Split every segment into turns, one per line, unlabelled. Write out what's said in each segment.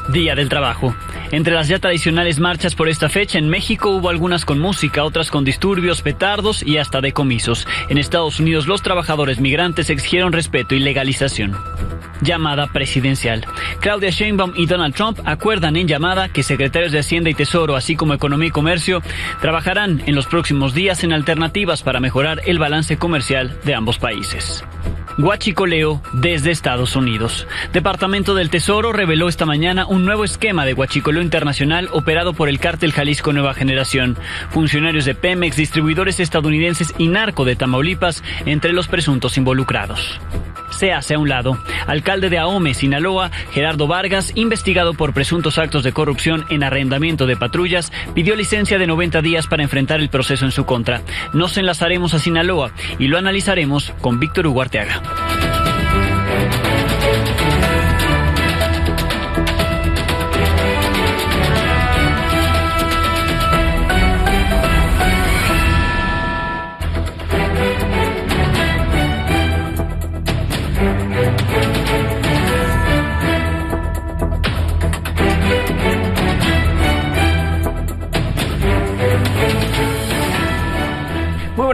Día del Trabajo. Entre las ya tradicionales marchas por esta fecha, en México hubo algunas con música, otras con disturbios, petardos y hasta decomisos. En Estados Unidos, los trabajadores migrantes exigieron respeto y legalización. Llamada presidencial. Claudia Sheinbaum y Donald Trump acuerdan en llamada que secretarios de Hacienda y Tesoro, así como Economía y Comercio, trabajarán en los próximos días en alternativas para mejorar el balance comercial de ambos países. Huachicoleo desde Estados Unidos. Departamento del Tesoro reveló esta mañana un nuevo esquema de huachicoleo internacional operado por el cártel Jalisco Nueva Generación. Funcionarios de Pemex, distribuidores estadounidenses y narco de Tamaulipas entre los presuntos involucrados. Se hace a un lado. Alcalde de Ahome, Sinaloa, Gerardo Vargas, investigado por presuntos actos de corrupción en arrendamiento de patrullas, pidió licencia de 90 días para enfrentar el proceso en su contra. Nos enlazaremos a Sinaloa y lo analizaremos con Víctor Hugo Arteaga.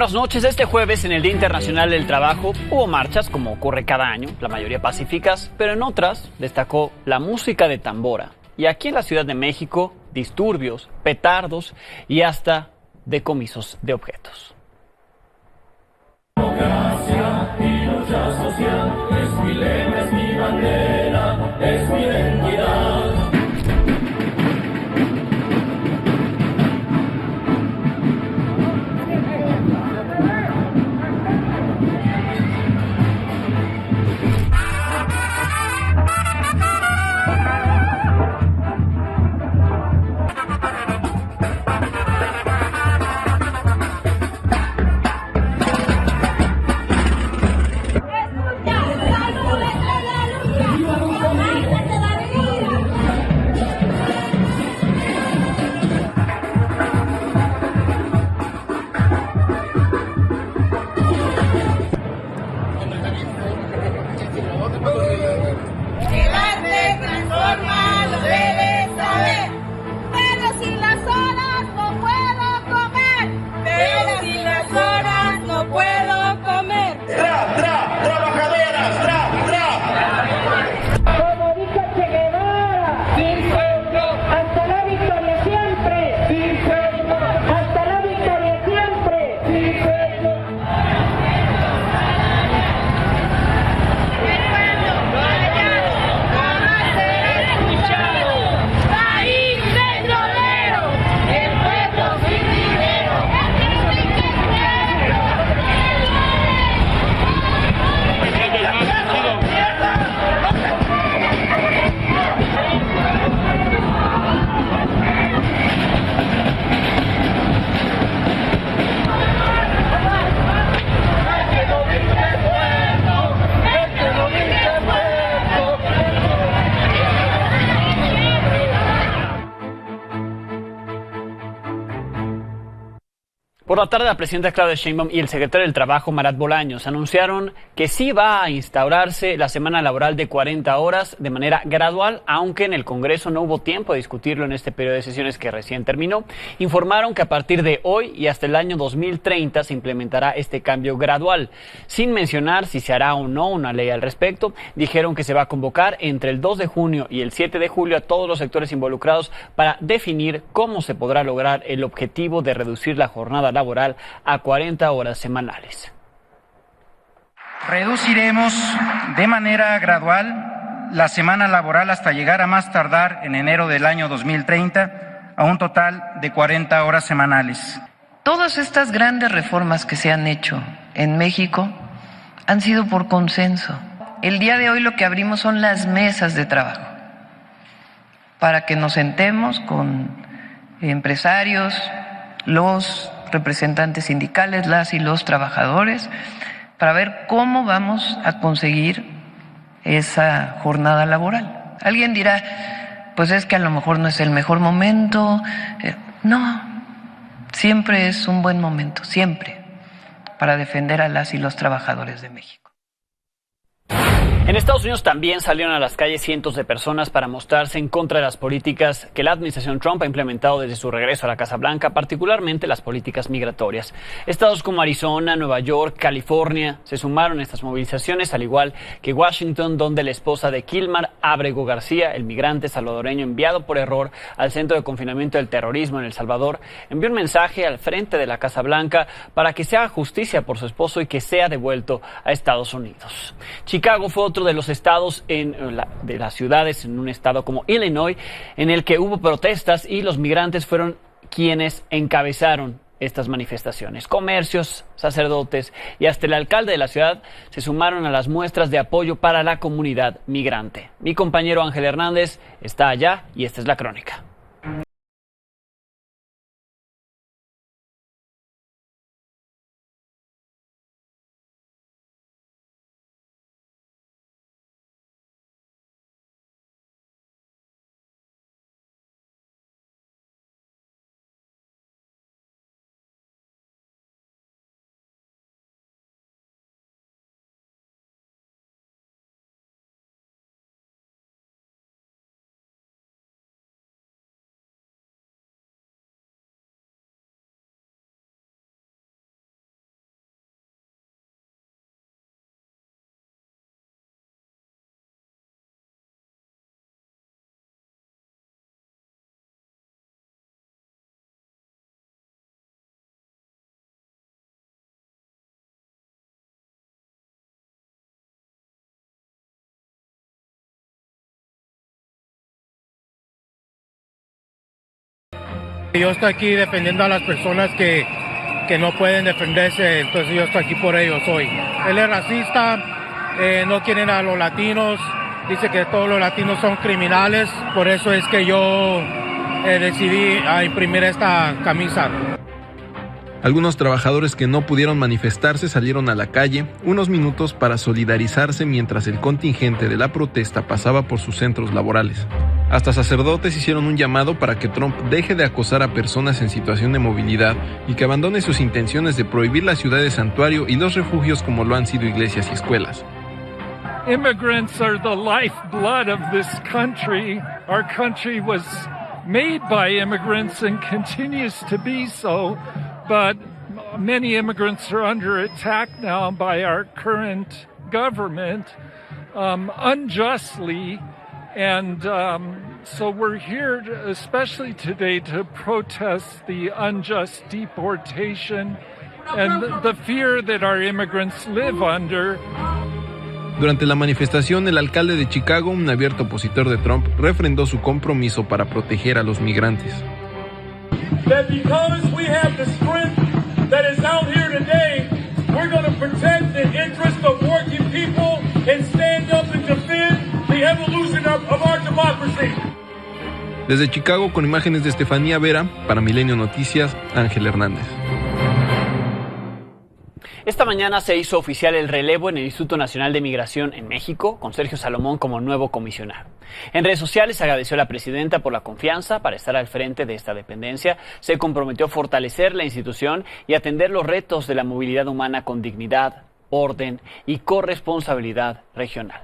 Buenas noches. Este jueves, en el Día Internacional del Trabajo, hubo marchas, como ocurre cada año, la mayoría pacíficas, pero en otras destacó la música de tambora. Y aquí en la Ciudad de México, disturbios, petardos y hasta decomisos de objetos.
Democracia y lucha social, es mi lema, es mi bandera, es mi identidad.
Por la tarde, la presidenta Claudia Sheinbaum y el secretario del Trabajo, Marat Bolaños, anunciaron que sí va a instaurarse la semana laboral de 40 horas de manera gradual, aunque en el Congreso no hubo tiempo de discutirlo en este periodo de sesiones que recién terminó. Informaron que a partir de hoy y hasta el año 2030 se implementará este cambio gradual. Sin mencionar si se hará o no una ley al respecto, dijeron que se va a convocar entre el 2 de junio y el 7 de julio a todos los sectores involucrados para definir cómo se podrá lograr el objetivo de reducir la jornada laboral a 40 horas semanales.
Reduciremos de manera gradual la semana laboral hasta llegar a más tardar en enero del año 2030 a un total de 40 horas semanales.
Todas estas grandes reformas que se han hecho en México han sido por consenso. El día de hoy lo que abrimos son las mesas de trabajo para que nos sentemos con empresarios, los representantes sindicales, las y los trabajadores, para ver cómo vamos a conseguir esa jornada laboral. Alguien dirá, pues es que a lo mejor no es el mejor momento. No, siempre es un buen momento, siempre, para defender a las y los trabajadores de México.
En Estados Unidos también salieron a las calles cientos de personas para mostrarse en contra de las políticas que la administración Trump ha implementado desde su regreso a la Casa Blanca, particularmente las políticas migratorias. Estados como Arizona, Nueva York, California se sumaron a estas movilizaciones, al igual que Washington, donde la esposa de Kilmar Abrego García, el migrante salvadoreño enviado por error al Centro de Confinamiento del Terrorismo en El Salvador, envió un mensaje al frente de la Casa Blanca para que se haga justicia por su esposo y que sea devuelto a Estados Unidos. Chicago fue otro de los estados de las ciudades en un estado como Illinois en el que hubo protestas y los migrantes fueron quienes encabezaron estas manifestaciones. Comercios, sacerdotes y hasta el alcalde de la ciudad se sumaron a las muestras de apoyo para la comunidad migrante. Mi compañero Ángel Hernández está allá y esta es la crónica.
Yo estoy aquí defendiendo a las personas que no pueden defenderse, entonces yo estoy aquí por ellos hoy. Él es racista, no quieren a los latinos, dice que todos los latinos son criminales, por eso es que yo decidí a imprimir esta camisa.
Algunos trabajadores que no pudieron manifestarse salieron a la calle unos minutos para solidarizarse mientras el contingente de la protesta pasaba por sus centros laborales. Hasta sacerdotes hicieron un llamado para que Trump deje de acosar a personas en situación de movilidad y que abandone sus intenciones de prohibir la ciudad de santuario y los refugios como lo han sido iglesias y escuelas.
Immigrants are the lifeblood of this country. Our country was made by immigrants and continues to be so, but many immigrants are under attack now by our current government, unjustly. And so we're here, especially today, to protest the unjust deportation and the fear that our immigrants live under.
Durante la manifestación, el alcalde de Chicago, un abierto opositor de Trump, refrendó su compromiso para proteger a los migrantes.
That because we have the strength that is out here today, we're going to protect the interests of working people and stand up and defend the evolution of our democracy.
Desde Chicago, con imágenes de Estefanía Vera, para Milenio Noticias, Ángel Hernández.
Esta mañana se hizo oficial el relevo en el Instituto Nacional de Migración en México, con Sergio Salomón como nuevo comisionado. En redes sociales agradeció a la presidenta por la confianza para estar al frente de esta dependencia. Se comprometió a fortalecer la institución y atender los retos de la movilidad humana con dignidad, orden y corresponsabilidad regional.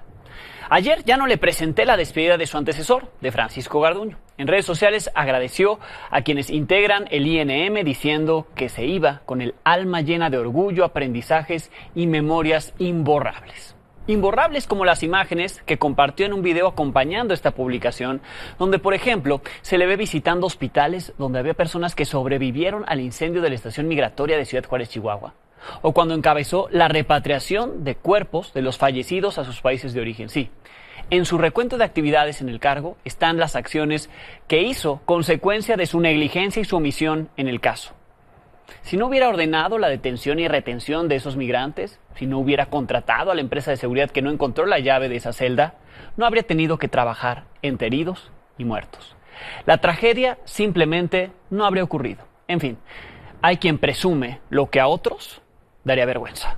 Ayer ya no le presenté la despedida de su antecesor, de Francisco Garduño. En redes sociales agradeció a quienes integran el INM diciendo que se iba con el alma llena de orgullo, aprendizajes y memorias imborrables. Imborrables como las imágenes que compartió en un video acompañando esta publicación, donde, por ejemplo, se le ve visitando hospitales donde había personas que sobrevivieron al incendio de la estación migratoria de Ciudad Juárez, Chihuahua. O cuando encabezó la repatriación de cuerpos de los fallecidos a sus países de origen. Sí, en su recuento de actividades en el cargo están las acciones que hizo consecuencia de su negligencia y su omisión en el caso. Si no hubiera ordenado la detención y retención de esos migrantes, si no hubiera contratado a la empresa de seguridad que no encontró la llave de esa celda, no habría tenido que trabajar entre heridos y muertos. La tragedia simplemente no habría ocurrido. En fin, hay quien presume lo que a otros daría vergüenza.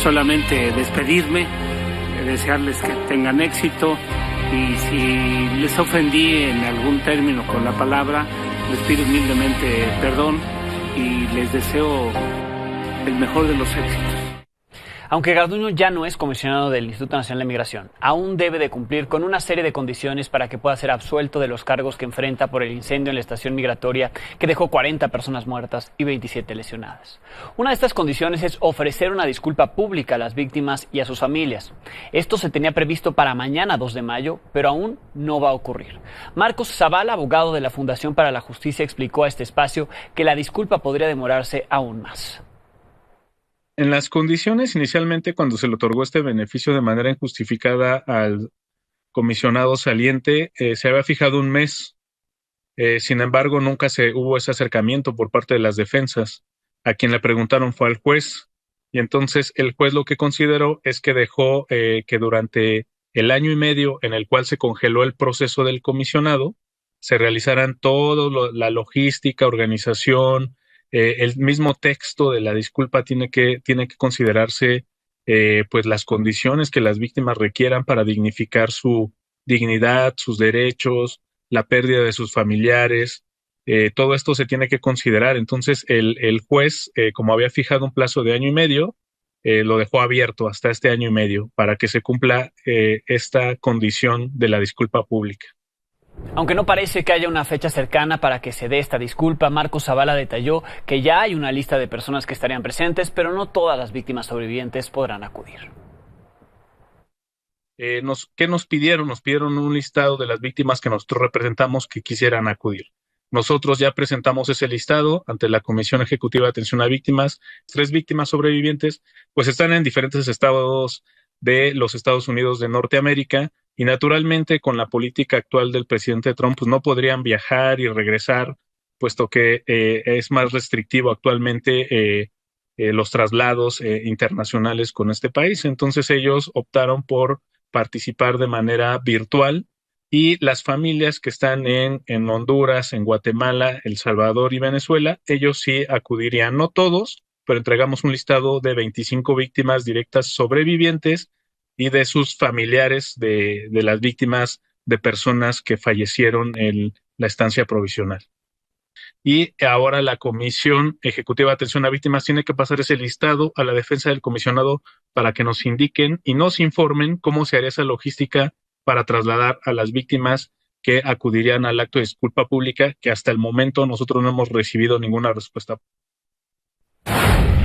Solamente despedirme, desearles que tengan éxito y si les ofendí en algún término con la palabra, les pido humildemente perdón y les deseo el mejor de los éxitos.
Aunque Garduño ya no es comisionado del Instituto Nacional de Migración, aún debe de cumplir con una serie de condiciones para que pueda ser absuelto de los cargos que enfrenta por el incendio en la estación migratoria que dejó 40 personas muertas y 27 lesionadas. Una de estas condiciones es ofrecer una disculpa pública a las víctimas y a sus familias. Esto se tenía previsto para mañana 2 de mayo, pero aún no va a ocurrir. Marcos Zavala, abogado de la Fundación para la Justicia, explicó a este espacio que la disculpa podría demorarse aún más.
En las condiciones, inicialmente, cuando se le otorgó este beneficio de manera injustificada al comisionado saliente, se había fijado un mes. Sin embargo, nunca hubo ese acercamiento por parte de las defensas. A quien le preguntaron fue al juez. Y entonces el juez lo que consideró es que dejó que durante el año y medio en el cual se congeló el proceso del comisionado, se realizaran toda la logística, organización, el mismo texto de la disculpa tiene que considerarse pues las condiciones que las víctimas requieran para dignificar su dignidad, sus derechos, la pérdida de sus familiares. Todo esto se tiene que considerar. Entonces el juez, como había fijado un plazo de año y medio, lo dejó abierto hasta este año y medio para que se cumpla esta condición de la disculpa pública.
Aunque no parece que haya una fecha cercana para que se dé esta disculpa, Marcos Zavala detalló que ya hay una lista de personas que estarían presentes, pero no todas las víctimas sobrevivientes podrán acudir.
¿Qué nos pidieron? Nos pidieron un listado de las víctimas que nosotros representamos que quisieran acudir. Nosotros ya presentamos ese listado ante la Comisión Ejecutiva de Atención a Víctimas. 3 víctimas sobrevivientes, pues están en diferentes estados de los Estados Unidos de Norteamérica. Y naturalmente con la política actual del presidente Trump pues no podrían viajar y regresar, puesto que es más restrictivo actualmente los traslados internacionales con este país. Entonces ellos optaron por participar de manera virtual y las familias que están en Honduras, en Guatemala, El Salvador y Venezuela, ellos sí acudirían, no todos, pero entregamos un listado de 25 víctimas directas sobrevivientes y de sus familiares de las víctimas de personas que fallecieron en la estancia provisional. Y ahora la Comisión Ejecutiva de Atención a Víctimas tiene que pasar ese listado a la defensa del comisionado para que nos indiquen y nos informen cómo se haría esa logística para trasladar a las víctimas que acudirían al acto de disculpa pública, que hasta el momento nosotros no hemos recibido ninguna respuesta.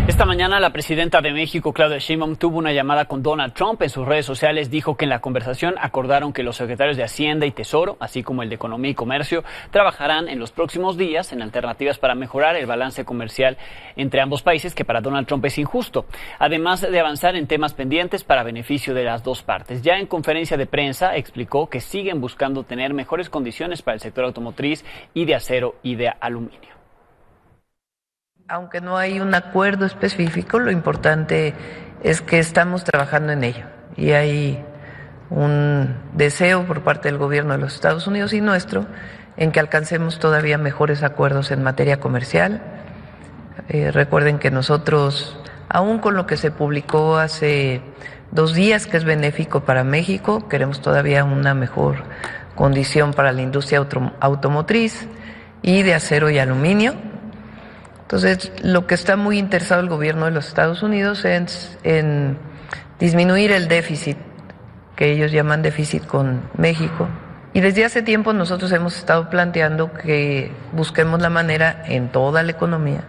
Esta mañana la presidenta de México, Claudia Sheinbaum, tuvo una llamada con Donald Trump. En sus redes sociales dijo que en la conversación acordaron que los secretarios de Hacienda y Tesoro, así como el de Economía y Comercio, trabajarán en los próximos días en alternativas para mejorar el balance comercial entre ambos países, que para Donald Trump es injusto, además de avanzar en temas pendientes para beneficio de las dos partes. Ya en conferencia de prensa explicó que siguen buscando tener mejores condiciones para el sector automotriz y de acero y de aluminio.
Aunque no hay un acuerdo específico, lo importante es que estamos trabajando en ello y hay un deseo por parte del gobierno de los Estados Unidos y nuestro en que alcancemos todavía mejores acuerdos en materia comercial. Recuerden que nosotros, aún con lo que se publicó hace 2 días que es benéfico para México, queremos todavía una mejor condición para la industria automotriz y de acero y aluminio. Entonces, lo que está muy interesado el gobierno de los Estados Unidos es en disminuir el déficit, que ellos llaman déficit con México. Y desde hace tiempo nosotros hemos estado planteando que busquemos la manera en toda la economía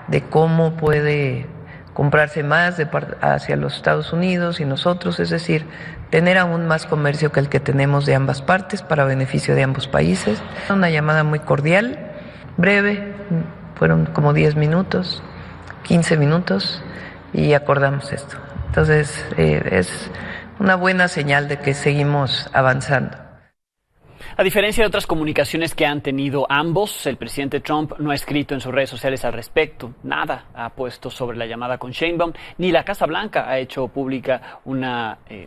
de cómo puede comprarse más hacia los Estados Unidos y nosotros, es decir, tener aún más comercio que el que tenemos de ambas partes para beneficio de ambos países. Una llamada muy cordial, breve. Fueron como 10 minutos, 15 minutos y acordamos esto. Entonces, es una buena señal de que seguimos avanzando.
A diferencia de otras comunicaciones que han tenido ambos, el presidente Trump no ha escrito en sus redes sociales al respecto. Nada ha puesto sobre la llamada con Sheinbaum, ni la Casa Blanca ha hecho pública un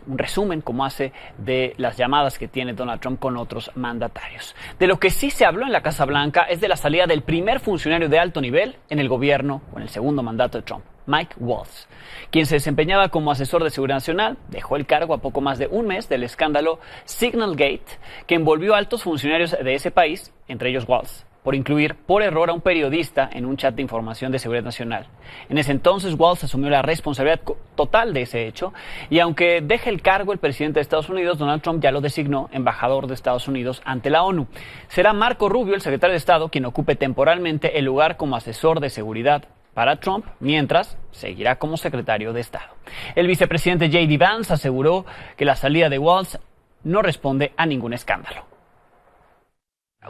resumen, como hace, de las llamadas que tiene Donald Trump con otros mandatarios. De lo que sí se habló en la Casa Blanca es de la salida del primer funcionario de alto nivel en el gobierno o en el segundo mandato de Trump. Mike Waltz, quien se desempeñaba como asesor de seguridad nacional, dejó el cargo a poco más de un mes del escándalo Signalgate, que envolvió a altos funcionarios de ese país, entre ellos Waltz, por incluir por error a un periodista en un chat de información de seguridad nacional. En ese entonces, Waltz asumió la responsabilidad total de ese hecho, y aunque deje el cargo, el presidente de Estados Unidos, Donald Trump, ya lo designó embajador de Estados Unidos ante la ONU. Será Marco Rubio, el secretario de Estado, quien ocupe temporalmente el lugar como asesor de seguridad para Trump, mientras seguirá como secretario de Estado. El vicepresidente J.D. Vance aseguró que la salida de Waltz no responde a ningún escándalo.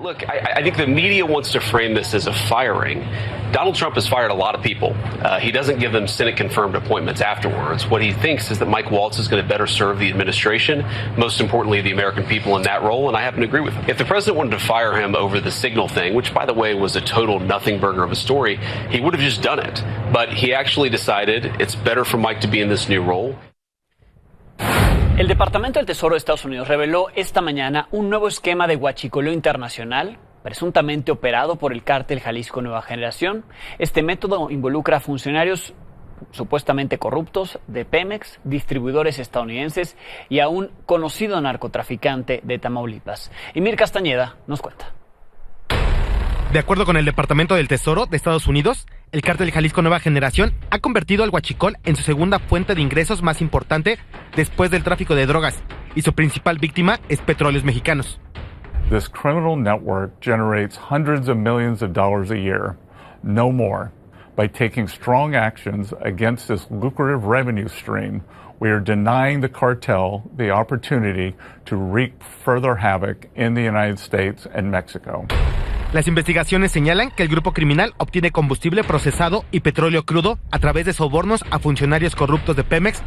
Look, I think the media wants to frame this as a firing. Donald Trump has fired a lot of people. He doesn't give them Senate-confirmed appointments afterwards. What he thinks is that Mike Waltz is going to better serve the administration, most importantly, the American people in that role, and I happen to agree with him. If the president wanted to fire him over the Signal thing, which, by the way, was a total nothing burger of a story, he would have just done it. But he actually decided it's better for Mike to be in this new role.
El Departamento del Tesoro de Estados Unidos reveló esta mañana un nuevo esquema de huachicoleo internacional, presuntamente operado por el cártel Jalisco Nueva Generación. Este método involucra a funcionarios supuestamente corruptos de Pemex, distribuidores estadounidenses y a un conocido narcotraficante de Tamaulipas. Emir Castañeda nos cuenta.
De acuerdo con el Departamento del Tesoro de Estados Unidos, el cártel Jalisco Nueva Generación ha convertido al huachicol en su segunda fuente de ingresos más importante después del tráfico de drogas, y su principal víctima es Petróleos Mexicanos.
This criminal network generates hundreds of millions of dollars a year, no more. By taking strong actions against this lucrative revenue stream, we are denying the cartel the opportunity to wreak further havoc in the United States and Mexico.
Las investigaciones señalan que el grupo criminal obtiene combustible procesado y petróleo crudo a través de sobornos a funcionarios corruptos de Pemex,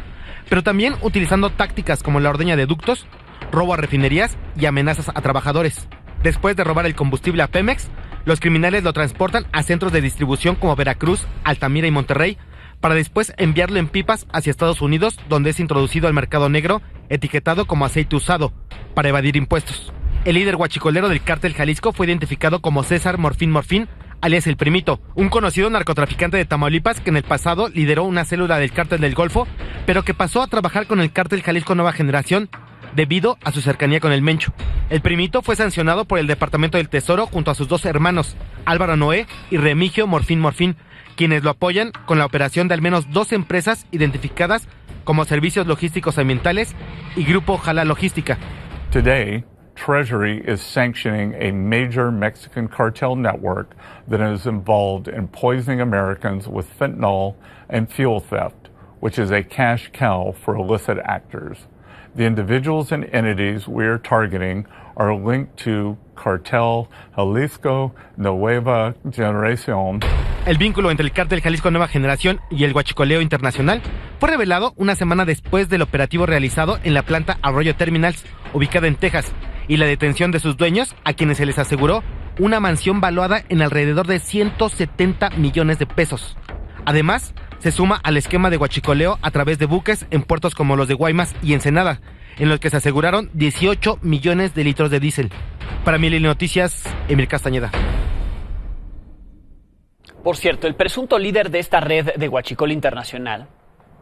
pero también utilizando tácticas como la ordeña de ductos, robo a refinerías y amenazas a trabajadores. Después de robar el combustible a Pemex, los criminales lo transportan a centros de distribución como Veracruz, Altamira y Monterrey, para después enviarlo en pipas hacia Estados Unidos, donde es introducido al mercado negro, etiquetado como aceite usado, para evadir impuestos. El líder huachicolero del cártel Jalisco fue identificado como César Morfín, alias El Primito, un conocido narcotraficante de Tamaulipas que en el pasado lideró una célula del cártel del Golfo, pero que pasó a trabajar con el cártel Jalisco Nueva Generación debido a su cercanía con el Mencho. El Primito fue sancionado por el Departamento del Tesoro junto a sus dos hermanos, Álvaro Noé y Remigio Morfín, quienes lo apoyan con la operación de al menos 2 empresas identificadas como Servicios Logísticos Ambientales y Grupo Jala Logística.
Today, Treasury is sanctioning a major Mexican cartel network that is involved in poisoning Americans with fentanyl and fuel theft, which is a cash cow for illicit actors. The individuals and entities we are targeting are linked to Cartel Jalisco Nueva Generación.
El vínculo entre el cártel Jalisco Nueva Generación y el huachicoleo internacional fue revelado una semana después del operativo realizado en la planta Arroyo Terminals, ubicada en Texas, y la detención de sus dueños, a quienes se les aseguró una mansión valuada en alrededor de 170 millones de pesos. Además, se suma al esquema de huachicoleo a través de buques en puertos como los de Guaymas y Ensenada, en los que se aseguraron 18 millones de litros de diésel. Para Milenio Noticias, Emir Castañeda.
Por cierto, el presunto líder de esta red de huachicol internacional,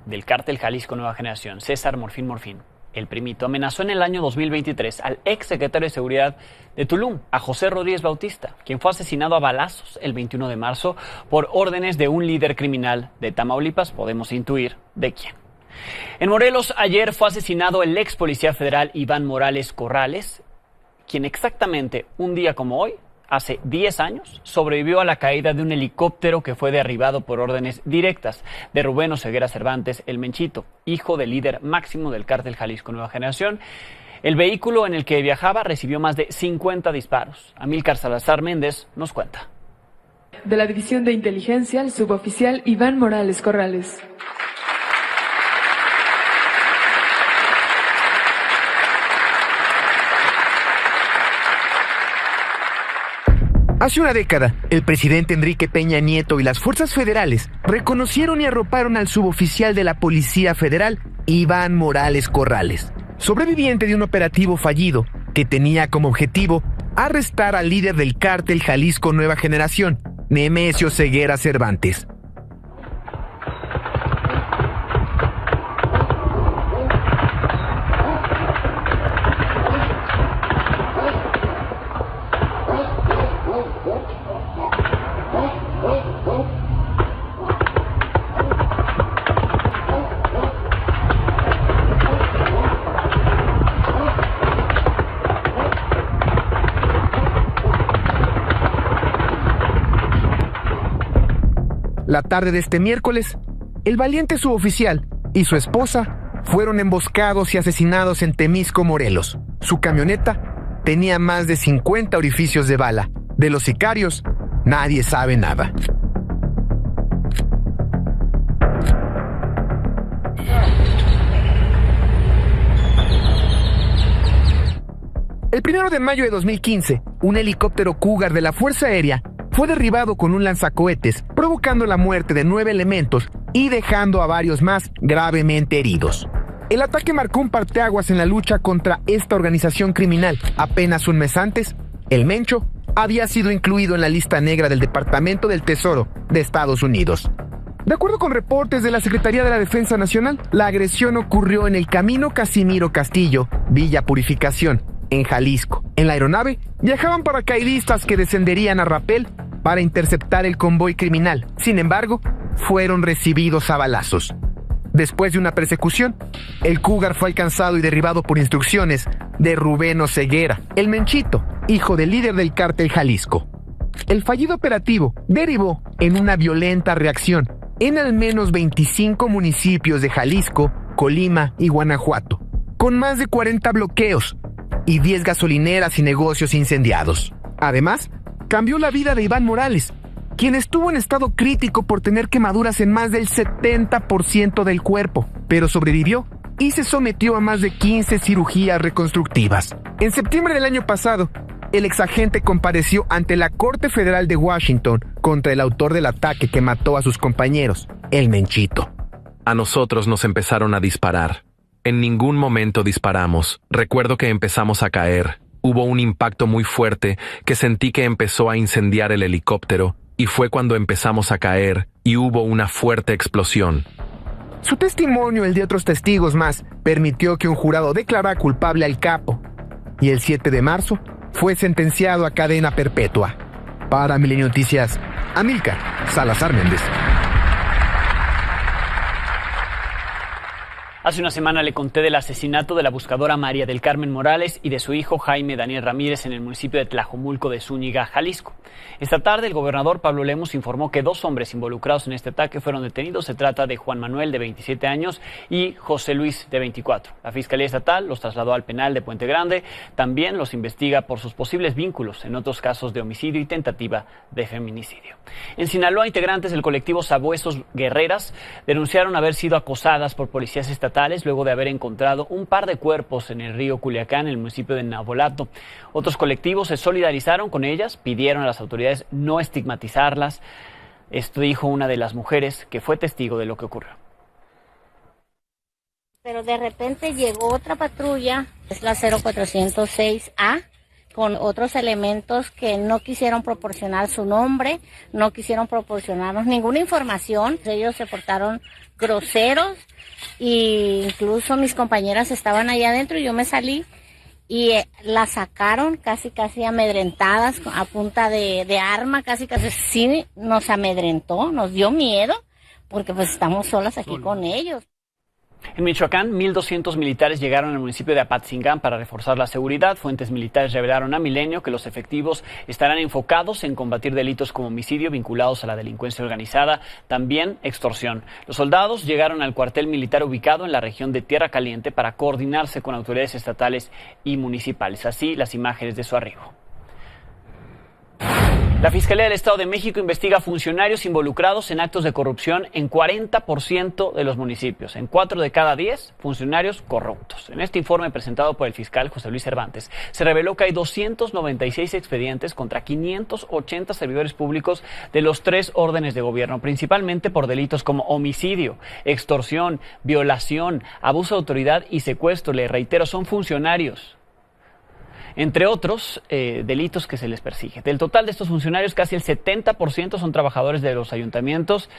del cártel Jalisco Nueva Generación, César Morfín, El Primito, amenazó en el año 2023 al ex secretario de Seguridad de Tulum, a José Rodríguez Bautista, quien fue asesinado a balazos el 21 de marzo por órdenes de un líder criminal de Tamaulipas. Podemos intuir de quién. En Morelos, ayer fue asesinado el ex policía federal Iván Morales Corrales, quien exactamente un día como hoy, hace 10 años, sobrevivió a la caída de un helicóptero que fue derribado por órdenes directas de Rubén Oseguera Cervantes, el Menchito, hijo del líder máximo del cártel Jalisco Nueva Generación. El vehículo en el que viajaba recibió más de 50 disparos. Amílcar Salazar Méndez nos cuenta.
De la División de Inteligencia, el suboficial Iván Morales Corrales.
Hace una década, el presidente Enrique Peña Nieto y las fuerzas federales reconocieron y arroparon al suboficial de la Policía Federal, Iván Morales Corrales, sobreviviente de un operativo fallido que tenía como objetivo arrestar al líder del cártel Jalisco Nueva Generación, Nemesio Ceguera Cervantes. La tarde de este miércoles, el valiente suboficial y su esposa fueron emboscados y asesinados en Temisco, Morelos. Su camioneta tenía más de 50 orificios de bala. De los sicarios, nadie sabe nada. El 1 de mayo de 2015, un helicóptero Cougar de la Fuerza Aérea fue derribado con un lanzacohetes, provocando la muerte de 9 elementos y dejando a varios más gravemente heridos. El ataque marcó un parteaguas en la lucha contra esta organización criminal. Apenas un mes antes, el Mencho había sido incluido en la lista negra del Departamento del Tesoro de Estados Unidos. De acuerdo con reportes de la Secretaría de la Defensa Nacional, la agresión ocurrió en el Camino Casimiro Castillo, Villa Purificación, en Jalisco. En la aeronave viajaban paracaidistas que descenderían a rapel para interceptar el convoy criminal. Sin embargo, fueron recibidos a balazos. Después de una persecución, el Cougar fue alcanzado y derribado por instrucciones de Rubén Oseguera, el Menchito, hijo del líder del cártel Jalisco. El fallido operativo derivó en una violenta reacción en al menos 25 municipios de Jalisco, Colima y Guanajuato, con más de 40 bloqueos y 10 gasolineras y negocios incendiados. Además, cambió la vida de Iván Morales, quien estuvo en estado crítico por tener quemaduras en más del 70% del cuerpo, pero sobrevivió y se sometió a más de 15 cirugías reconstructivas. En septiembre del año pasado, el exagente compareció ante la Corte Federal de Washington contra el autor del ataque que mató a sus compañeros, el Menchito.
A nosotros nos empezaron a disparar. En ningún momento disparamos. Recuerdo que empezamos a caer. Hubo un impacto muy fuerte que sentí que empezó a incendiar el helicóptero y fue cuando empezamos a caer y hubo una fuerte explosión.
Su testimonio y el de otros testigos más permitió que un jurado declarara culpable al capo y el 7 de marzo fue sentenciado a cadena perpetua. Para Milenio Noticias, Amílcar Salazar Méndez.
Hace una semana le conté del asesinato de la buscadora María del Carmen Morales y de su hijo Jaime Daniel Ramírez en el municipio de Tlajomulco de Zúñiga, Jalisco. Esta tarde el gobernador Pablo Lemus informó que 2 hombres involucrados en este ataque fueron detenidos. Se trata de Juan Manuel, de 27 años, y José Luis, de 24. La Fiscalía Estatal los trasladó al penal de Puente Grande. También los investiga por sus posibles vínculos en otros casos de homicidio y tentativa de feminicidio. En Sinaloa, integrantes del colectivo Sabuesos Guerreras denunciaron haber sido acosadas por policías estatales luego de haber encontrado un par de cuerpos en el río Culiacán, en el municipio de Navolato. Otros colectivos se solidarizaron con ellas, pidieron a las autoridades no estigmatizarlas. Esto dijo una de las mujeres que fue testigo de lo que ocurrió.
Pero de repente llegó otra patrulla, es la 0406A, con otros elementos que no quisieron proporcionar su nombre, no quisieron proporcionarnos ninguna información. Ellos se portaron groseros e incluso mis compañeras estaban allá adentro y yo me salí y la sacaron casi amedrentadas a punta de arma, casi sí nos amedrentó, nos dio miedo porque pues estamos solas aquí con ellos.
En Michoacán, 1,200 militares llegaron al municipio de Apatzingán para reforzar la seguridad. Fuentes militares revelaron a Milenio que los efectivos estarán enfocados en combatir delitos como homicidio vinculados a la delincuencia organizada, también extorsión. Los soldados llegaron al cuartel militar ubicado en la región de Tierra Caliente para coordinarse con autoridades estatales y municipales. Así, las imágenes de su arribo. La Fiscalía del Estado de México investiga funcionarios involucrados en actos de corrupción en 40% de los municipios. En 4 de cada 10 funcionarios corruptos. En este informe presentado por el fiscal José Luis Cervantes, se reveló que hay 296 expedientes contra 580 servidores públicos de los 3 órdenes de gobierno, principalmente por delitos como homicidio, extorsión, violación, abuso de autoridad y secuestro. Le reitero, son funcionarios. Entre otros delitos que se les persigue. Del total de estos funcionarios, casi el 70% son trabajadores de los ayuntamientos.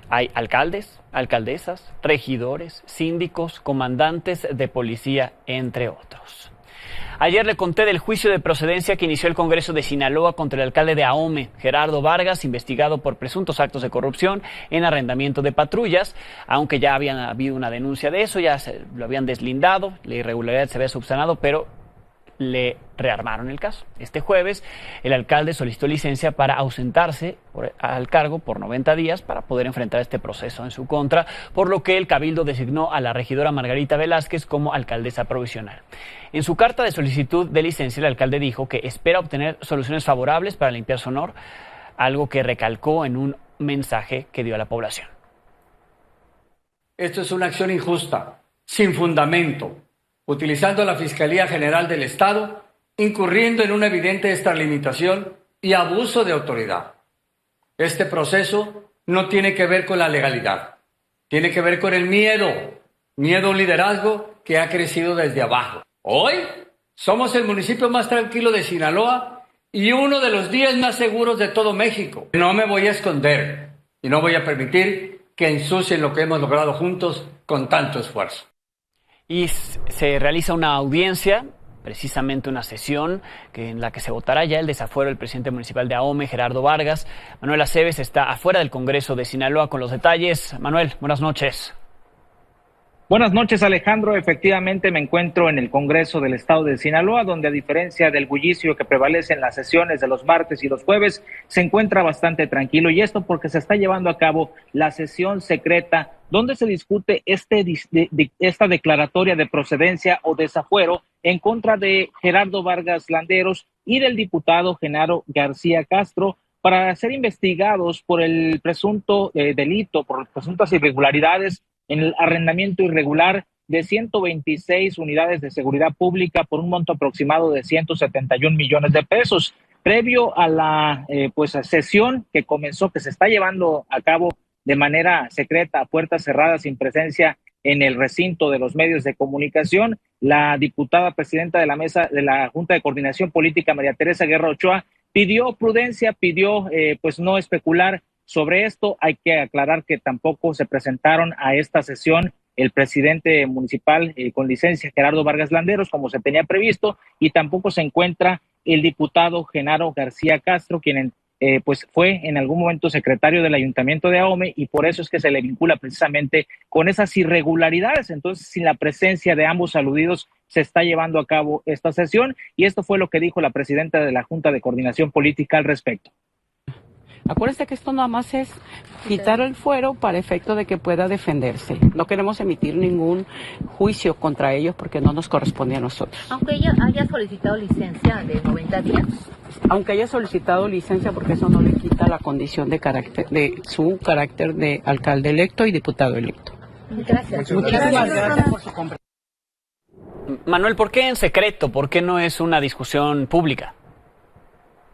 Hay alcaldes, alcaldesas, regidores, síndicos, comandantes de policía, entre otros. Ayer le conté del juicio de procedencia que inició el Congreso de Sinaloa contra el alcalde de Ahome, Gerardo Vargas, investigado por presuntos actos de corrupción en arrendamiento de patrullas. Aunque ya había habido una denuncia de eso, lo habían deslindado, la irregularidad se había subsanado, pero le rearmaron el caso. Este jueves, el alcalde solicitó licencia para ausentarse al cargo por 90 días para poder enfrentar este proceso en su contra, por lo que el Cabildo designó a la regidora Margarita Velázquez como alcaldesa provisional. En su carta de solicitud de licencia, el alcalde dijo que espera obtener soluciones favorables para limpiar su honor, algo que recalcó en un mensaje que dio a la población.
Esto es una acción injusta, sin fundamento, utilizando la Fiscalía General del Estado, incurriendo en una evidente extralimitación y abuso de autoridad. Este proceso no tiene que ver con la legalidad, tiene que ver con el miedo a un liderazgo que ha crecido desde abajo. Hoy somos el municipio más tranquilo de Sinaloa y uno de los 10 más seguros de todo México. No me voy a esconder y no voy a permitir que ensucien lo que hemos logrado juntos con tanto esfuerzo.
Y se realiza una audiencia, precisamente una sesión en la que se votará ya el desafuero del presidente municipal de Ahome, Gerardo Vargas. Manuel Aceves está afuera del Congreso de Sinaloa con los detalles. Manuel, buenas noches.
Buenas noches, Alejandro. Efectivamente me encuentro en el Congreso del Estado de Sinaloa, donde a diferencia del bullicio que prevalece en las sesiones de los martes y los jueves, se encuentra bastante tranquilo, y esto porque se está llevando a cabo la sesión secreta donde se discute esta declaratoria de procedencia o desafuero en contra de Gerardo Vargas Landeros y del diputado Genaro García Castro para ser investigados por el presunto delito, por presuntas irregularidades en el arrendamiento irregular de 126 unidades de seguridad pública por un monto aproximado de 171 millones de pesos. Previo a la sesión que comenzó, que se está llevando a cabo de manera secreta, a puertas cerradas, sin presencia en el recinto de los medios de comunicación, la diputada presidenta de la mesa de la Junta de Coordinación Política, María Teresa Guerra Ochoa, pidió prudencia, pidió no especular sobre esto. Hay que aclarar que tampoco se presentaron a esta sesión el presidente municipal con licencia, Gerardo Vargas Landeros, como se tenía previsto, y tampoco se encuentra el diputado Genaro García Castro, quien fue en algún momento secretario del Ayuntamiento de Ahome, y por eso es que se le vincula precisamente con esas irregularidades. Entonces, sin la presencia de ambos aludidos, se está llevando a cabo esta sesión, y esto fue lo que dijo la presidenta de la Junta de Coordinación Política al respecto.
Acuérdense que esto nada más es quitar el fuero para efecto de que pueda defenderse. No queremos emitir ningún juicio contra ellos porque no nos corresponde a nosotros.
Aunque ella haya solicitado licencia de 90 días.
Aunque haya solicitado licencia, porque eso no le quita la condición de su carácter de alcalde electo y diputado electo.
Gracias.
Muchísimas gracias por su comprensión.
Manuel, ¿por qué en secreto? ¿Por qué no es una discusión pública?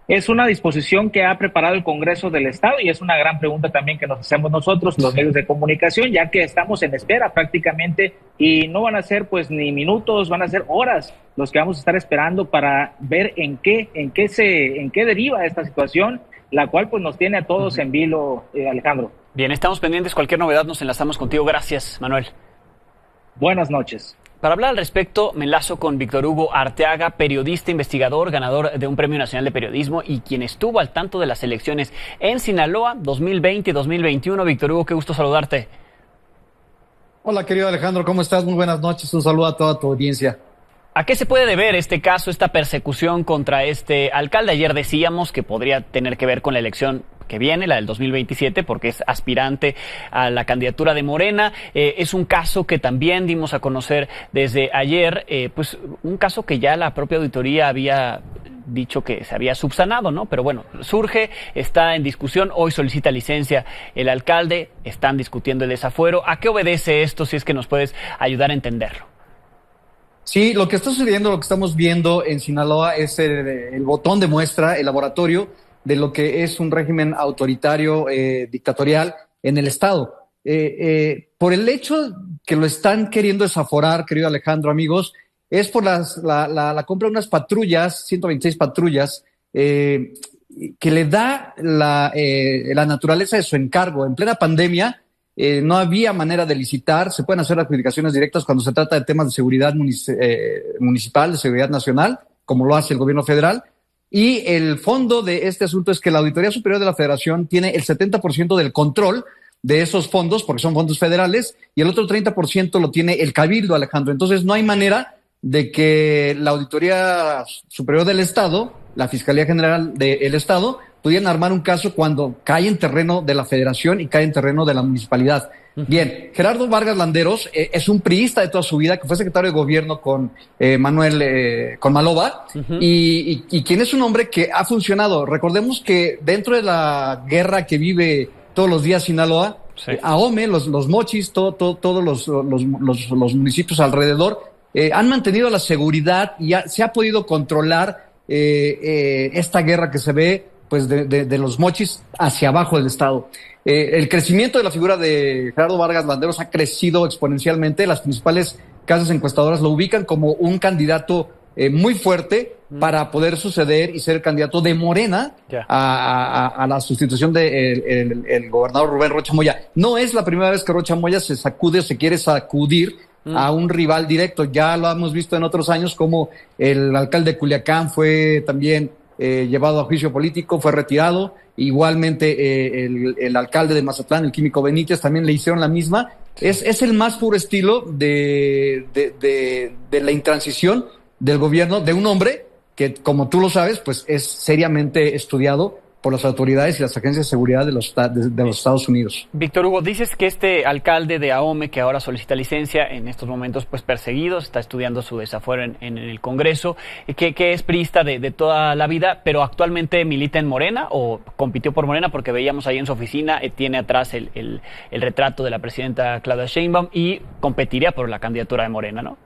Es una disposición que ha preparado el Congreso del Estado, y es una gran pregunta también que nos hacemos nosotros, los medios de comunicación, ya que estamos en espera prácticamente, y no van a ser ni minutos, van a ser horas los que vamos a estar esperando para ver en qué deriva esta situación, la cual nos tiene a todos en vilo, Alejandro.
Bien, estamos pendientes. Cualquier novedad nos enlazamos contigo. Gracias, Manuel.
Buenas noches.
Para hablar al respecto, me enlazo con Víctor Hugo Arteaga, periodista, investigador, ganador de un Premio Nacional de Periodismo y quien estuvo al tanto de las elecciones en Sinaloa 2020 y 2021. Víctor Hugo, qué gusto saludarte.
Hola, querido Alejandro, ¿cómo estás? Muy buenas noches, un saludo a toda tu audiencia.
¿A qué se puede deber este caso, esta persecución contra este alcalde? Ayer decíamos que podría tener que ver con la elección que viene, la del 2027, porque es aspirante a la candidatura de Morena. Es un caso que también dimos a conocer desde ayer, un caso que ya la propia auditoría había dicho que se había subsanado, ¿no? Pero bueno, surge, está en discusión, hoy solicita licencia el alcalde, están discutiendo el desafuero. ¿A qué obedece esto, si es que nos puedes ayudar a entenderlo?
Sí, lo que está sucediendo, lo que estamos viendo en Sinaloa es el botón de muestra, el laboratorio de lo que es un régimen autoritario, dictatorial en el Estado. Por el hecho que lo están queriendo desaforar, querido Alejandro, amigos, es por la compra de unas patrullas, 126 patrullas, que le da la naturaleza de su encargo. En plena pandemia, no había manera de licitar, se pueden hacer adjudicaciones directas cuando se trata de temas de seguridad municipal, de seguridad nacional, como lo hace el gobierno federal. Y el fondo de este asunto es que la Auditoría Superior de la Federación tiene el 70% del control de esos fondos, porque son fondos federales, y el otro 30% lo tiene el Cabildo, Alejandro. Entonces no hay manera de que la Auditoría Superior del Estado, la Fiscalía General del Estado, pudieran armar un caso cuando cae en terreno de la Federación y cae en terreno de la municipalidad. Bien, Gerardo Vargas Landeros es un priista de toda su vida, que fue secretario de gobierno con con Maloba, y quien es un hombre que ha funcionado. Recordemos que dentro de la guerra que vive todos los días Sinaloa, Ahome, los Mochis, todos los municipios alrededor, han mantenido la seguridad y se ha podido controlar esta guerra que se ve pues de los Mochis hacia abajo del estado. El crecimiento de la figura de Gerardo Vargas Landeros ha crecido exponencialmente. Las principales casas encuestadoras lo ubican como un candidato muy fuerte para poder suceder y ser candidato de Morena a la sustitución del el gobernador Rubén Rocha Moya. No es la primera vez que Rocha Moya se sacude o se quiere sacudir a un rival directo. Ya lo hemos visto en otros años, como el alcalde de Culiacán fue también llevado a juicio político, fue retirado. Igualmente el alcalde de Mazatlán, el Químico Benítez, también le hicieron la misma. Es el más puro estilo de la intransición del gobierno de un hombre que, como tú lo sabes, pues es seriamente estudiado por las autoridades y las agencias de seguridad de los Estados Unidos.
Víctor Hugo, dices que este alcalde de Ahome, que ahora solicita licencia, en estos momentos pues perseguido, está estudiando su desafuero en el Congreso, que es priista de toda la vida, pero actualmente milita en Morena o compitió por Morena, porque veíamos ahí en su oficina, tiene atrás el retrato de la presidenta Claudia Sheinbaum y competiría por la candidatura de Morena, ¿no?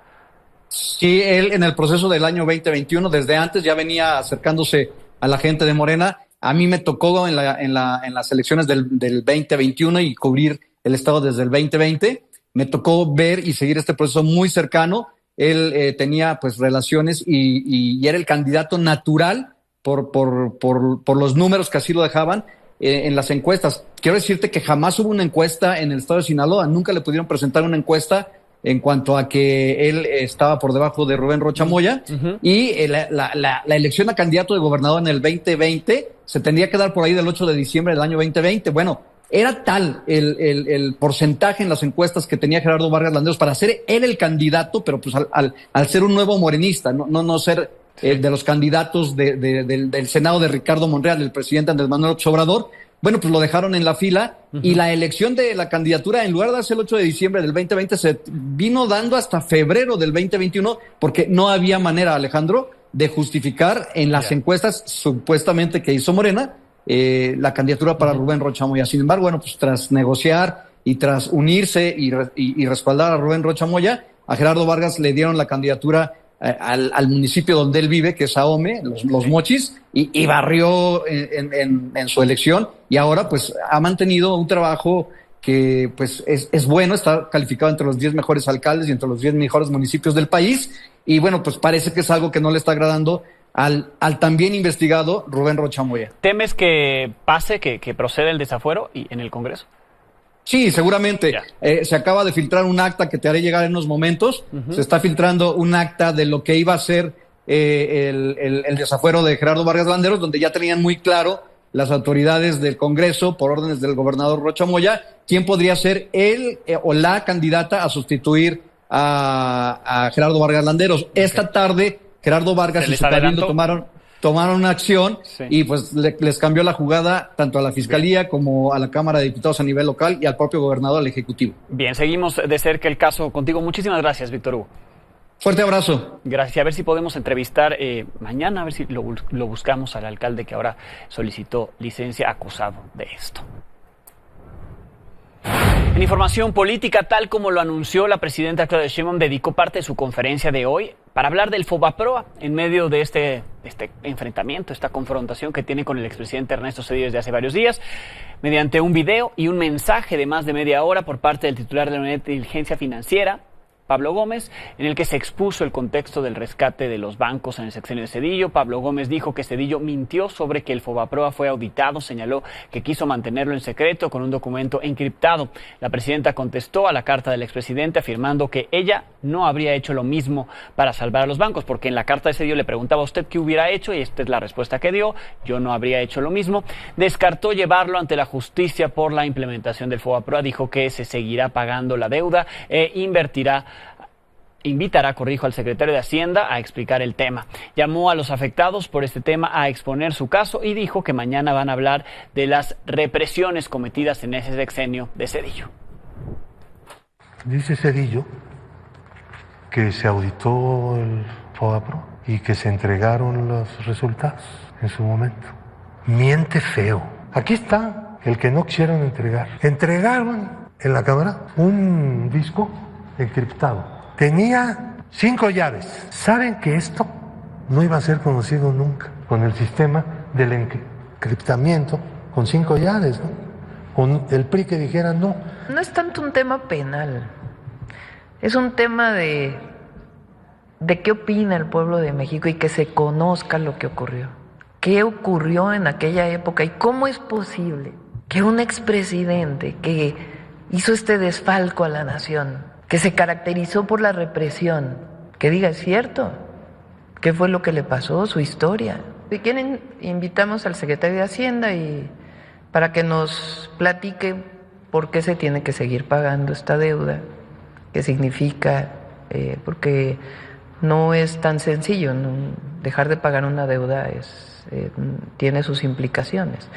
Sí, él en el proceso del año 2021, desde antes ya venía acercándose a la gente de Morena. A mí me tocó en las elecciones del 2021 y cubrir el estado desde el 2020. Me tocó ver y seguir este proceso muy cercano. Él tenía pues relaciones y era el candidato natural por los números que así lo dejaban en las encuestas. Quiero decirte que jamás hubo una encuesta en el estado de Sinaloa. Nunca le pudieron presentar una encuesta en cuanto a que él estaba por debajo de Rubén Rocha Moya, y la elección a candidato de gobernador en el 2020 se tendría que dar por ahí del 8 de diciembre del año 2020. Bueno, era tal el porcentaje en las encuestas que tenía Gerardo Vargas Landeros para ser él el candidato, pero pues al ser un nuevo morenista, no ser de los candidatos del Senado de Ricardo Monreal, del presidente Andrés Manuel López Obrador. Bueno, pues lo dejaron en la fila y la elección de la candidatura, en lugar de darse el 8 de diciembre del 2020, se vino dando hasta febrero del 2021, porque no había manera, Alejandro, de justificar en las encuestas supuestamente que hizo Morena la candidatura para Rubén Rocha Moya. Sin embargo, bueno, pues tras negociar y tras unirse y respaldar a Rubén Rocha Moya, a Gerardo Vargas le dieron la candidatura al municipio donde él vive, que es Ahome, los Mochis, y barrió en su elección, y ahora pues ha mantenido un trabajo que pues es bueno, está calificado entre los 10 mejores alcaldes y entre los 10 mejores municipios del país, y bueno, pues parece que es algo que no le está agradando al también investigado Rubén Rocha Moya.
¿Temes que pase, que proceda el desafuero en el Congreso?
Sí, seguramente. Se acaba de filtrar un acta que te haré llegar en unos momentos. Se está filtrando un acta de lo que iba a ser el desafuero de Gerardo Vargas Landeros, donde ya tenían muy claro las autoridades del Congreso, por órdenes del gobernador Rocha Moya, quién podría ser él o la candidata a sustituir a Gerardo Vargas Landeros. Esta tarde, Gerardo Vargas y su cabildo tomaron una acción y pues les cambió la jugada tanto a la Fiscalía como a la Cámara de Diputados a nivel local y al propio gobernador, al Ejecutivo.
Bien, seguimos de cerca el caso contigo. Muchísimas gracias, Víctor Hugo.
Fuerte abrazo.
Gracias. A ver si podemos entrevistar mañana, a ver si lo buscamos al alcalde que ahora solicitó licencia acusado de esto. En información política, tal como lo anunció la presidenta Claudia Sheinbaum, dedicó parte de su conferencia de hoy para hablar del Fobaproa en medio de este enfrentamiento, esta confrontación que tiene con el expresidente Ernesto Zedillo desde hace varios días, mediante un video y un mensaje de más de media hora por parte del titular de la Unidad de Inteligencia Financiera, Pablo Gómez, en el que se expuso el contexto del rescate de los bancos en el sexenio de Zedillo. Pablo Gómez dijo que Zedillo mintió sobre que el Fobaproa fue auditado, señaló que quiso mantenerlo en secreto con un documento encriptado. La presidenta contestó a la carta del expresidente afirmando que ella no habría hecho lo mismo para salvar a los bancos, porque en la carta de Zedillo le preguntaba a usted qué hubiera hecho y esta es la respuesta que dio: yo no habría hecho lo mismo. Descartó llevarlo ante la justicia por la implementación del Fobaproa, dijo que se seguirá pagando la deuda e invertirá invitará al secretario de Hacienda a explicar el tema. Llamó a los afectados por este tema a exponer su caso y dijo que mañana van a hablar de las represiones cometidas en ese sexenio de Zedillo.
Dice Zedillo que se auditó el FOAPRO y que se entregaron los resultados en su momento. Miente feo. Aquí está el que no quisieron entregar. Entregaron en la Cámara un disco encriptado. Tenía 5 llaves. ¿Saben que esto no iba a ser conocido nunca con el sistema del encriptamiento con 5 llaves, ¿no? Con el PRI que dijera no?
No es tanto un tema penal, es un tema de qué opina el pueblo de México y que se conozca lo que ocurrió. ¿Qué ocurrió en aquella época y cómo es posible que un expresidente que hizo este desfalco a la nación, que se caracterizó por la represión, que diga es cierto? ¿Qué fue lo que le pasó? Su historia. Si quieren, invitamos al secretario de Hacienda y para que nos platique por qué se tiene que seguir pagando esta deuda, qué significa, porque no es tan sencillo, ¿no? Dejar de pagar una deuda tiene sus implicaciones.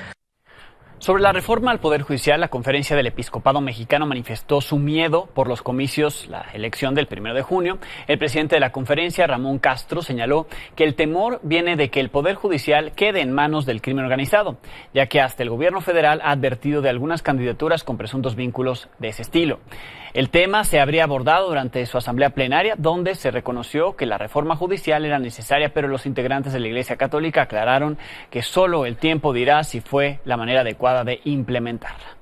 Sobre la reforma al Poder Judicial, la Conferencia del Episcopado Mexicano manifestó su miedo por los comicios, la elección del 1 de junio. El presidente de la conferencia, Ramón Castro, señaló que el temor viene de que el Poder Judicial quede en manos del crimen organizado, ya que hasta el gobierno federal ha advertido de algunas candidaturas con presuntos vínculos de ese estilo. El tema se habría abordado durante su asamblea plenaria, donde se reconoció que la reforma judicial era necesaria, pero los integrantes de la Iglesia Católica aclararon que solo el tiempo dirá si fue la manera adecuada de implementarla.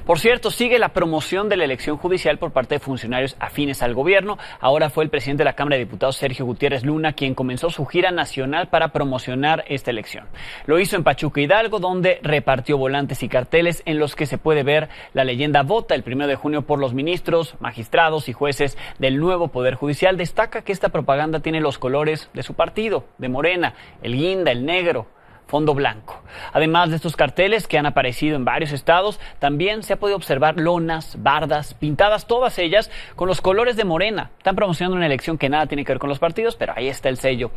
Por cierto, sigue la promoción de la elección judicial por parte de funcionarios afines al gobierno. Ahora fue el presidente de la Cámara de Diputados, Sergio Gutiérrez Luna, quien comenzó su gira nacional para promocionar esta elección. Lo hizo en Pachuca, Hidalgo, donde repartió volantes y carteles en los que se puede ver la leyenda "Vota el 1 de junio por los ministros, magistrados y jueces del nuevo Poder Judicial". Destaca que esta propaganda tiene los colores de su partido, de Morena, el guinda, el negro, fondo blanco. Además de estos carteles que han aparecido en varios estados, también se ha podido observar lonas, bardas, pintadas, todas ellas con los colores de Morena. Están promocionando una elección que nada tiene que ver con los partidos, pero ahí está el sello.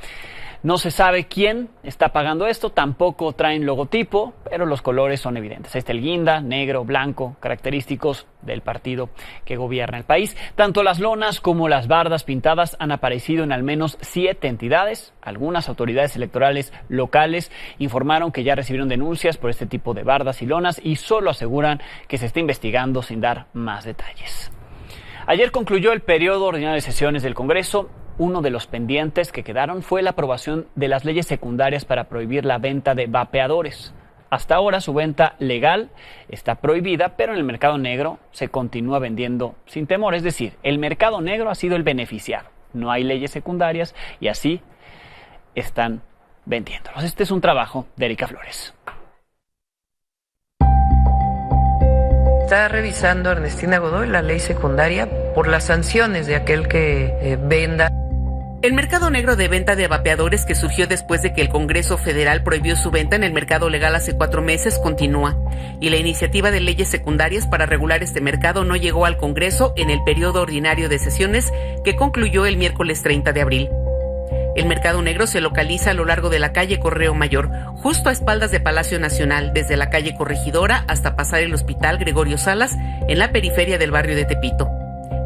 No se sabe quién está pagando esto, tampoco traen logotipo, pero los colores son evidentes. Ahí está el guinda, negro, blanco, característicos del partido que gobierna el país. Tanto las lonas como las bardas pintadas han aparecido en al menos 7 entidades. Algunas autoridades electorales locales informaron que ya recibieron denuncias por este tipo de bardas y lonas y solo aseguran que se está investigando sin dar más detalles. Ayer concluyó el periodo ordinario de sesiones del Congreso. Uno de los pendientes que quedaron fue la aprobación de las leyes secundarias para prohibir la venta de vapeadores. Hasta ahora su venta legal está prohibida, pero en el mercado negro se continúa vendiendo sin temor. Es decir, el mercado negro ha sido el beneficiado. No hay leyes secundarias y así están vendiéndolos. Este es un trabajo de Erika Flores.
Está revisando Ernestina Godoy la ley secundaria por las sanciones de aquel que venda.
El mercado negro de venta de vapeadores, que surgió después de que el Congreso Federal prohibió su venta en el mercado legal hace 4 meses, continúa. Y la iniciativa de leyes secundarias para regular este mercado no llegó al Congreso en el periodo ordinario de sesiones que concluyó el miércoles 30 de abril. El mercado negro se localiza a lo largo de la calle Correo Mayor, justo a espaldas de Palacio Nacional, desde la calle Corregidora hasta pasar el Hospital Gregorio Salas, en la periferia del barrio de Tepito.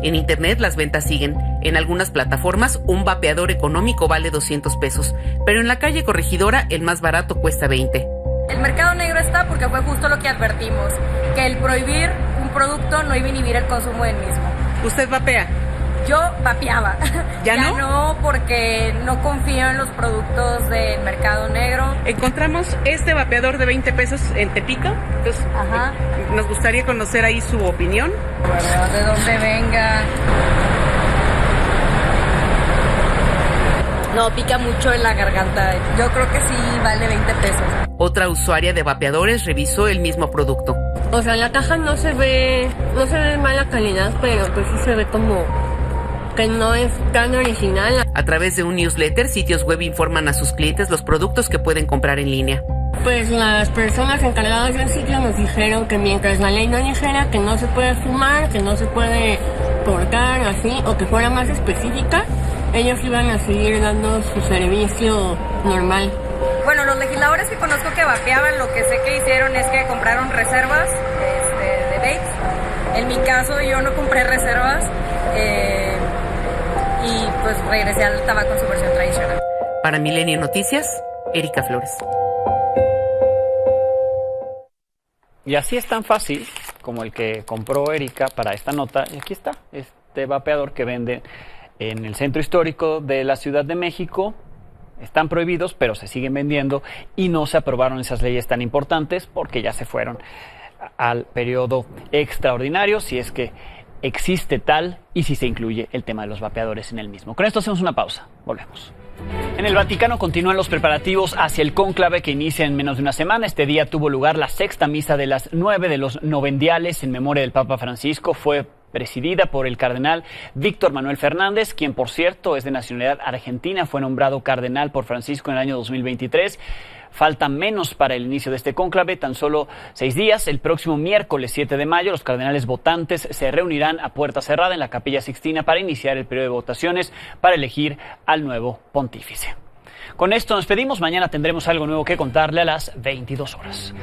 En internet las ventas siguen. En algunas plataformas un vapeador económico vale 200 pesos, pero en la calle Corregidora el más barato cuesta 20.
El mercado negro está porque fue justo lo que advertimos, que el prohibir un producto no iba a inhibir el consumo del mismo.
¿Usted vapea?
Yo vapeaba.
¿Ya no?
No, porque no confío en los productos del mercado negro.
Encontramos este vapeador de 20 pesos en Tepito. Entonces, nos gustaría conocer ahí su opinión.
Bueno, de dónde venga. No, pica mucho en la garganta. Yo creo que sí vale 20 pesos.
Otra usuaria de vapeadores revisó el mismo producto.
O sea, la caja no se ve mala calidad, pero pues sí se ve como que no es tan original.
A través de un newsletter, sitios web informan a sus clientes los productos que pueden comprar en línea.
Pues las personas encargadas del sitio nos dijeron que mientras la ley no dijera que no se puede fumar, que no se puede exportar así, o que fuera más específica, ellos iban a seguir dando su servicio normal.
Bueno, los legisladores que conozco que vapeaban, lo que sé que hicieron es que compraron reservas de vapes. En mi caso, yo no compré reservas y pues regresé al tabaco en su versión tradicional.
Para Milenio Noticias, Erika Flores.
Y así es tan fácil como el que compró Erika para esta nota. Y aquí está, este vapeador que vende en el centro histórico de la Ciudad de México. Están prohibidos, pero se siguen vendiendo y no se aprobaron esas leyes tan importantes porque ya se fueron al periodo extraordinario, si es que existe tal y si se incluye el tema de los vapeadores en el mismo. Con esto hacemos una pausa. Volvemos. En el Vaticano continúan los preparativos hacia el cónclave que inicia en menos de una semana. Este día tuvo lugar la sexta misa de las 9 de los novendiales en memoria del Papa Francisco. Fue presidida por el cardenal Víctor Manuel Fernández, quien por cierto es de nacionalidad argentina, fue nombrado cardenal por Francisco en el año 2023. Falta menos para el inicio de este cónclave, tan solo 6 días. El próximo miércoles 7 de mayo, los cardenales votantes se reunirán a puerta cerrada en la Capilla Sixtina para iniciar el periodo de votaciones para elegir al nuevo pontífice. Con esto nos despedimos. Mañana tendremos algo nuevo que contarle a las 22 horas.